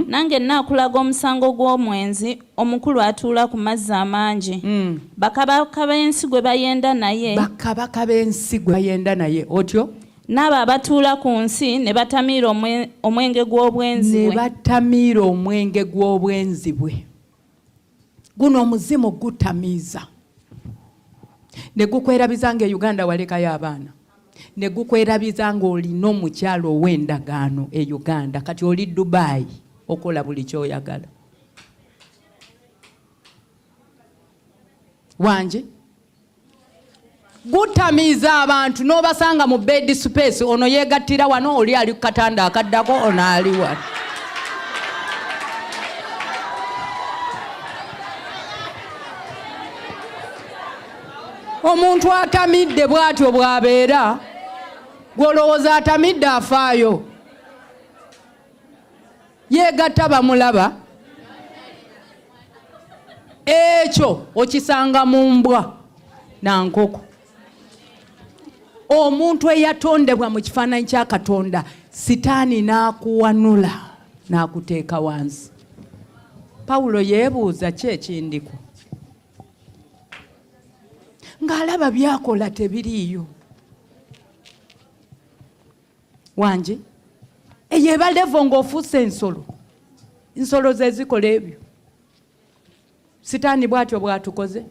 nange nakulaga omusango gw'omwenzi omukulu atuula ku mazzi amangi bakabaka b'ensi gwe bayenda naye otyo n'abo abatuula ku nsi ne batamiira omwenge gw'obwenzi bwe guno omuzimu gutamiiza ne gukwerabiza nga Uganda walekayo abaana ne gukwerabiza nga olina omukyalo ow'endagaano e Uganda kati oli Dubai okola buli kyoyagala wanje gutamiiza abantu n'obasanga mu bed space ono yeegattira wano oli ali ku katanda akaddako ono ali wano omuntu atamidde bw'atyo bw'abeera gw'olowooza atamidde afaayo yeegatta bamulaba ekyo okisanga mu mbwa na nkoko omuntu eyatondebwa mu kifaananyi kya Katonda sitaani n'akuwanula n'akuteeka wansi. Pawulo yeebuuza ki ekindiko ng'alaba byakola tebiriiyo wanje eyo eba levo ng'ofuuse ensolo ze zikola ebyo sitaani bw'atyo bw'atukoze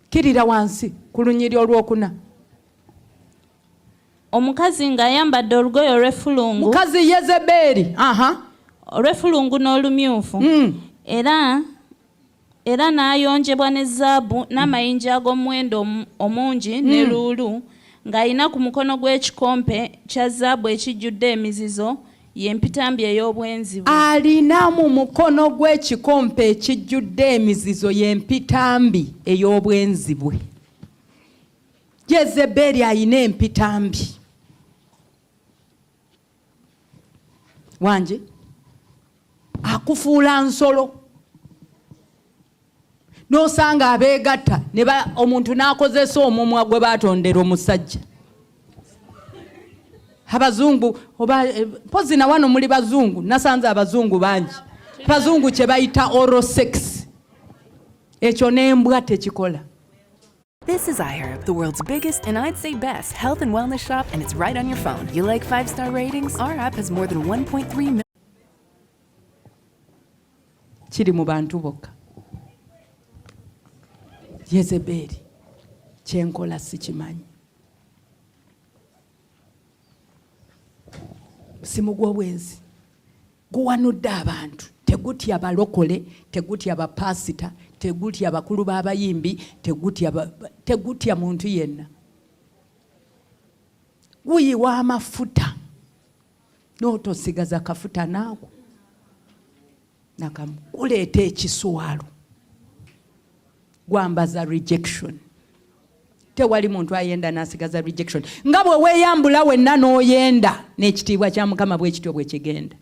kirira wansi ku lunyiri olwokuna omukazi ng'ayambadde olugoye olw'effulungu mukazi Yezeberi olw'effulungu n'olumyufu era n'ayonjebwa ne zaabu n'amayinja ag'omuwendo omungi ne luulu ng'alina ku mukono gw'ekikompe kya zaabu ekijjudde emizizo y'empitambi ey'obwenzi bwe. Alina mu mukono gw'ekikompe ekijjudde emizizo y'empitambi ey'obwenzi bwe. Yezeberi ayina empitambi wanje akufuula nsolo n'osanga abeegatta omuntu n'akozesa omumwa gwe baatondera omusajja abazungu oba pozi na wano muli bazungu nasanze abazungu bangi bazungu kye bayita oral sex ekyo n'embwa tekikola. This is iHerb, the world's biggest and I'd say best health and wellness shop, and it's right on your phone. You like 5-star ratings? Our app has more than 1.3 million. Kiri mu bantu bokka. Yezeberi kyenkola sikimanyi. Simu gw'obwenzi guwanudde abantu tegutya abalokole tegutya abapasita tegutya abakulu b'abayimbi tegutya muntu yenna guyiwa amafuta n'otosigaza kafuta naago nakamu kuleeta ekiswalo gwambaza rejection tewali muntu ayenda n'asigaza rejection nga bwe weeyambula wenna n'oyenda n'ekitiibwa kya Mukama bwe kityo bwe kigenda.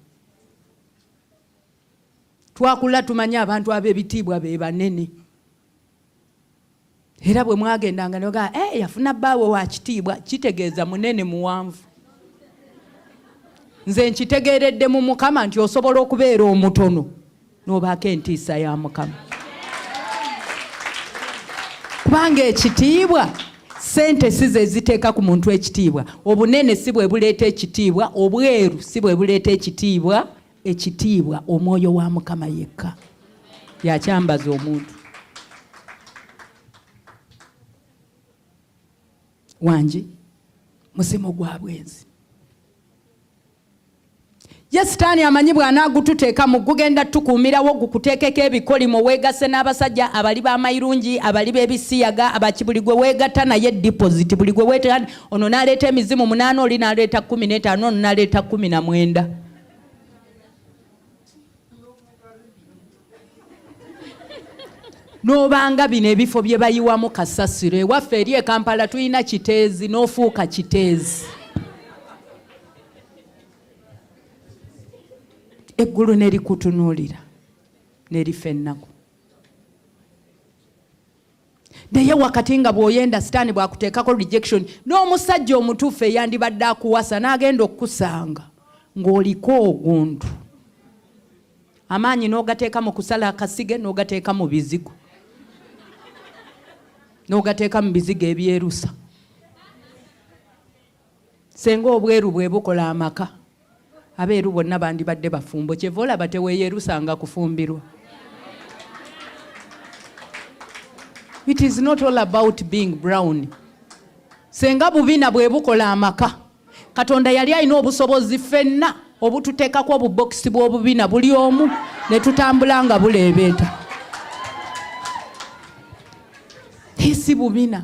Twakula tumanya abantu ab'ebitiibwa be banene era bwe mwagendanga noga yafuna bbaawe wa kitiibwa kitegeeza munene muwanvu. Nze nkitegeeredde mu Mukama nti osobola okubeera omutono n'obaako entiisa ya Mukama. Kubanga ekitiibwa sente si ze ziteeka ku muntu ekitiibwa, obunene si bwe buleeta ekitiibwa, obweru si bwe buleeta ekitiibwa. Ekitiibwa omwoyo wa Mukama yekka yakyambaza omuntu wanji musimu gwa bwenzi. Ye sitaani amanyi bw'anaagututeeka mu gugenda tukuumirawo gukuteekeko ebikolimo weegase n'abasajja abali b'amayirungi abali b'ebisiyaga abakibuli gwe weegatta naye deposit buli gwe weeta ono n'aleeta emizimu 8 oli n'aleeta 15 ono n'aleeta 19. N'obanga bino ebifo bye bayiwamu kasasiro ewaffe eri e Kampala tulina kiteezi n'ofuuka kiteezi. Eggulu ne likutunuulira ne lifa ennaku naye wakati nga bw'oyenda sitaani bwakuteekako rejection n'omusajja omutuufu eyandibadde akuwasa n'agenda okukusanga ng'oliko ogundu amaanyi n'ogateeka mu kusala akasige n'ogateeka mu bizigo n'ogateeka mu bizigo ebyerusa senga obweru bwe bukola amaka abeeru bonna bandibadde bafumbo kyeva olaba teweeyerusanga kufumbirwa. It is not all about being brown. Senga bubina bwe bukola amaka Katonda yali alina obusobozi ffenna obututeekako obubokisi bw'obubina buli omu ne tutambula nga buleebeeta. Si bubina.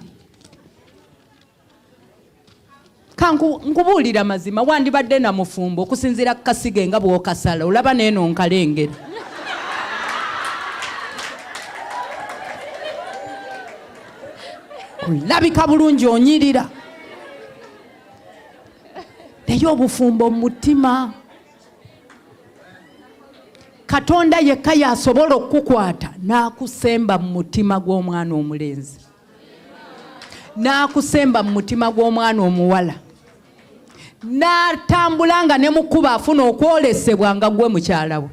Nkubuulira mazima wandibadde na mufumbo okusinziira ku kasige nga bw'okasala olaba neeno nkalengera. Labika bulungi onyirira. Naye obufumbo mu mutima. Katonda yekka yasobola okukukwata n'akusemba mu mutima gw'omwana omulenzi. N'akusemba mu mutima gw'omwana omuwala. N'atambula nga ne mu kkubo afuna okwolesebwa nga gwe mukyala we.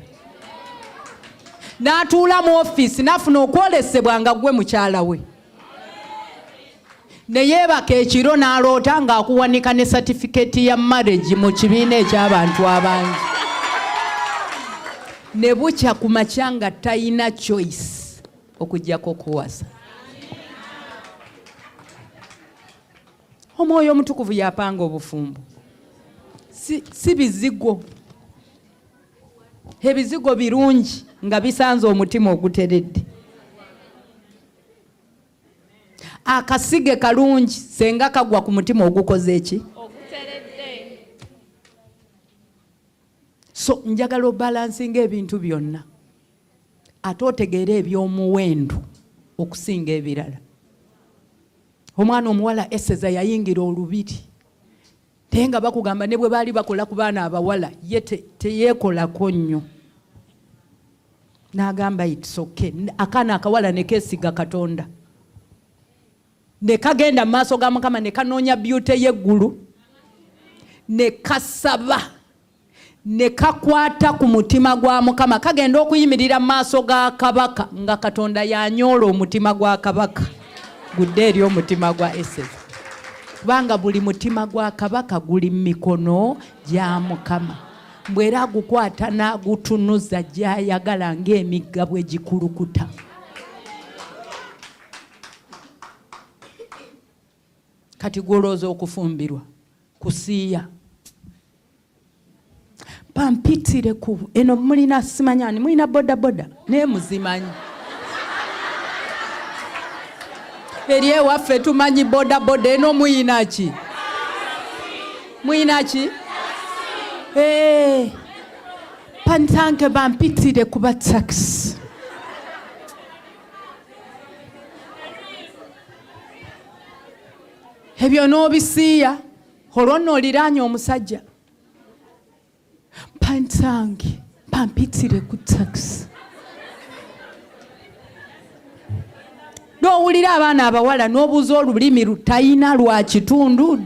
N'atuula mu ofiisi n'afuna okwolesebwa nga gwe mukyala we. Ne yeebaka ekiro n'aloota ng'akuwanika ne certificate ya marriage mu kibiina eky'abantu abangi. Ne bukya ku makya nga talina choice okuggyako kuwasa. Omwoyo omutukuvu yapanga obufumbo. Si bizigo. Ebizigo birungi nga bisanze omutima oguteredde. Akasige kalungi senga kagwa ku mutima ogukoze eki? Oguteredde. So njagala obalansinga ebintu byonna. Ate otegeera eby'omuwendo okusinga ebirala. Omwana omuwala Eseza yayingira olubiri. Naye nga bakugamba ne bwe baali bakola ku baana abawala ye teyeekolako nnyo. N'agamba it's okay. Akaana akawala ne keesiga Katonda. Ne kagenda mu maaso ga Mukama ne kanoonya byute y'eggulu. Ne kasaba. Ne kakwata ku mutima gwa Mukama. Kagenda okuyimirira mu maaso ga kabaka nga Katonda yanyoola omutima gwa kabaka. Gudde eri omutima gwa Eseza. Kubanga buli mutima gwa kabaka guli mu mikono gya Mukama. Bw'era agukwata n'agutunuza gy'ayagala ng'emigga bwe gikulukuta. Kati gwolooza okufumbirwa kusiiya. Pampitire ku eno mulina simanyani mulina boda boda naye muzimanyi. Eri ewaffe tumanyi boda boda eno muyina ki? Muyina ki? Pantanke bampitire kuba taxi. Ebyo n'obisiiya olwo n'oliraanye omusajja. Pantange bampitire ku taxi. N'owulira abaana abawala n'obuuza olulimi lutayina lwa kitundu.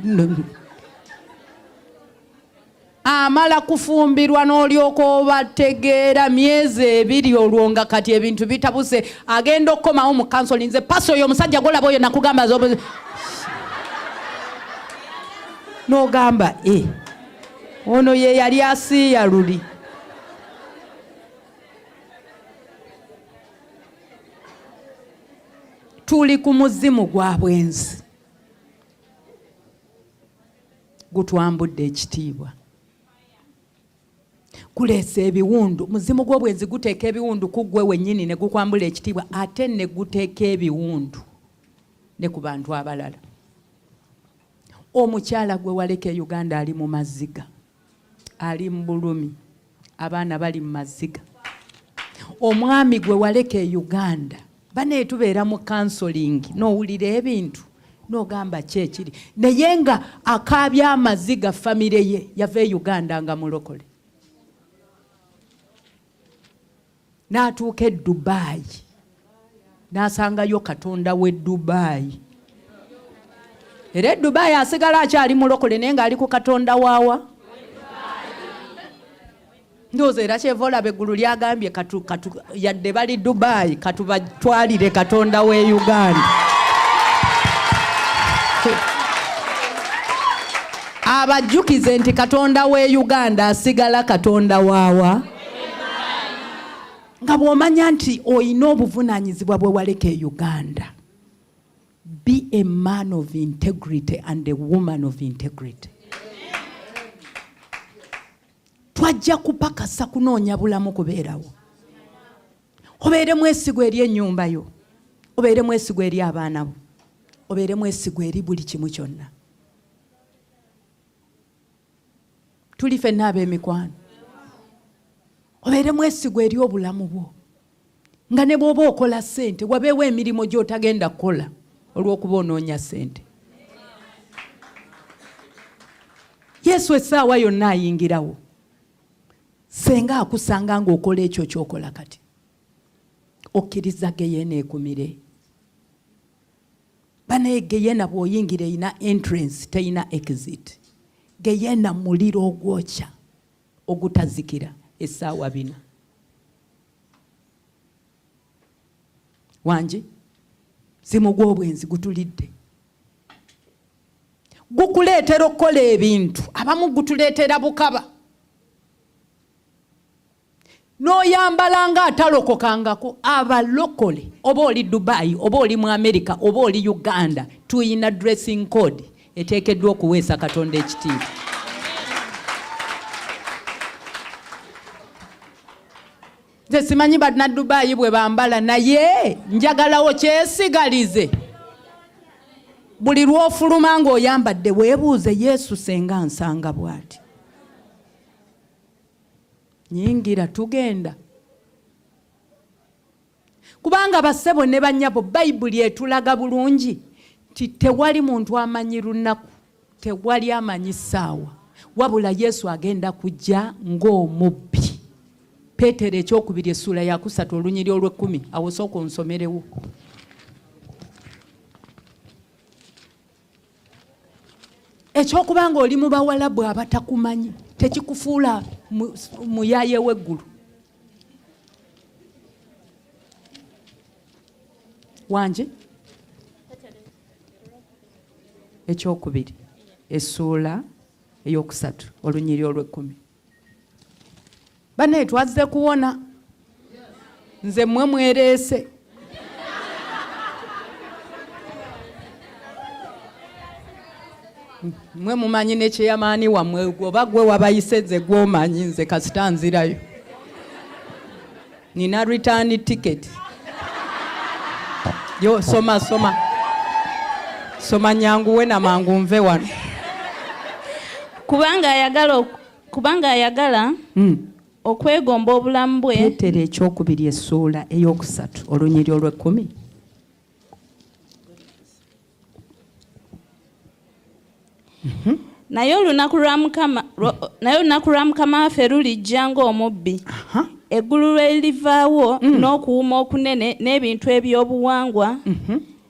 Amala kufumbirwa n'olyoka obategeera myezi 2 olwo nga kati ebintu bitabuse agenda okukomawo mu kansoli nze paso oyo omusajja golaba oyo nakugamba zobe. N'ogamba ono ye yali asiiya luli. Tuli ku muzimu gwa bwenzi gutwambudde ekitiibwa. Kuleesa ebiwundu. Muzimu gw'obwenzi guteeka ebiwundu ku ggwe wennyini ne gukwambula ekitiibwa ate ne guteeka ebiwundu ne ku bantu abalala. Omukyala gwe waleka e Uganda ali mu maziga. Ali mu bulumi. Abaana bali mu maziga. Omwami gwe waleka e Uganda. Bane tubeera mu counseling n'owulira ebintu n'ogamba kyekiri. Naye nga akaabya amaziga famire ye yava e Uganda nga mulokole. N'atuuka e Dubai n'asangayo katonda w'e Dubai. Era e Dubai asigala akyali mulokole naye ng'ali ku katonda waawa. Ndowooza era kyeva olaba eggulu lyagambye yadde bali Dubai katubatwalire katonda w'e Uganda. Abajjukize nti katonda w'e Uganda asigala katonda waawa. Nga bw'omanya nti oyina obuvunaanyizibwa bwe waleka e Uganda. Be a man of integrity and a woman of integrity. Twajja kupakasa kunoonya bulamu kubeerawo. Obeere mwesigwa eri ennyumba yo. Obeere mwesigwa eri abaana bo. Obeere mwesigwa eri buli kimu kyonna. Tuli ffenna ab'emikwano. Obeere mwesigwa eri obulamu bwo. Nga ne bw'oba okola ssente wabeewo emirimu gy'otagenda kukola olw'okuba onoonya ssente. Yesu essaawa yonna ayingirawo. Senga akusanga ng'okola ekyo ky'okola kati. Okkiriza Geyeena ekumire. Banaye Geyeena bw'oyingira eyina entrance teyina exit. Geyeena muliro ogwokya ogutazikira essaawa 4. Wangi simu gw'obwenzi gutulidde. Gukuleetera okukola ebintu abamu gutuleetera bukaba. N'oyambala ng'atalokokangako. Abalokole oba oli Dubai oba oli mu America oba oli Uganda tuyina dressing code eteekeddwa okuweesa katonda ekitiibwa. Nze simanyi bana Dubai bwe bambala naye njagalawo kyesigalize. Buli lw'ofuluma ng'oyambadde weebuuze Yesu senga nsanga bw'ati. Nyingira tugenda. Kubanga bassebo ne bannyabo Bayibuli etulaga bulungi nti tewali muntu amanyi lunaku, tewali amanyi ssaawa, wabula Yesu agenda kujja ng'omubbi. Peetero ekyokubiri essula ya 3 olunyiri olw'10 awo sooka onsomerewo. Ekyokubanga oli mu bawalabu abatakumanyi tekikufuula muyaaye w'eggulu. Wangi ekyokubiri essula ey'oku3 olunyiri olw'10. Banaye twazze kuwona. Nze mmwe mwereese. Mmwe mumanyi ne kyeyamaani wammwe oba gwe wabayise ze gw'omanyi nze kasita nzirayo. Nina return ticket. Yo soma. Soma nyanguwe na mangu nve wano. Kubanga ayagala okwegomba obulamu bwe. Peetero ekyokubiri essula ey'oku3 olunyiri olw'10. Naye olunaku lwa Mukama waffe lulijja ng'omubbi. Eggulu lwe livaawo n'okuwuuma okunene n'ebintu eby'obuwangwa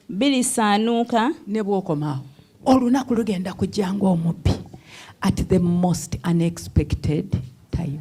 birisaanuuka. Ne bw'okomaawo olunaku lugenda kujja ng'omubbi at the most unexpected time.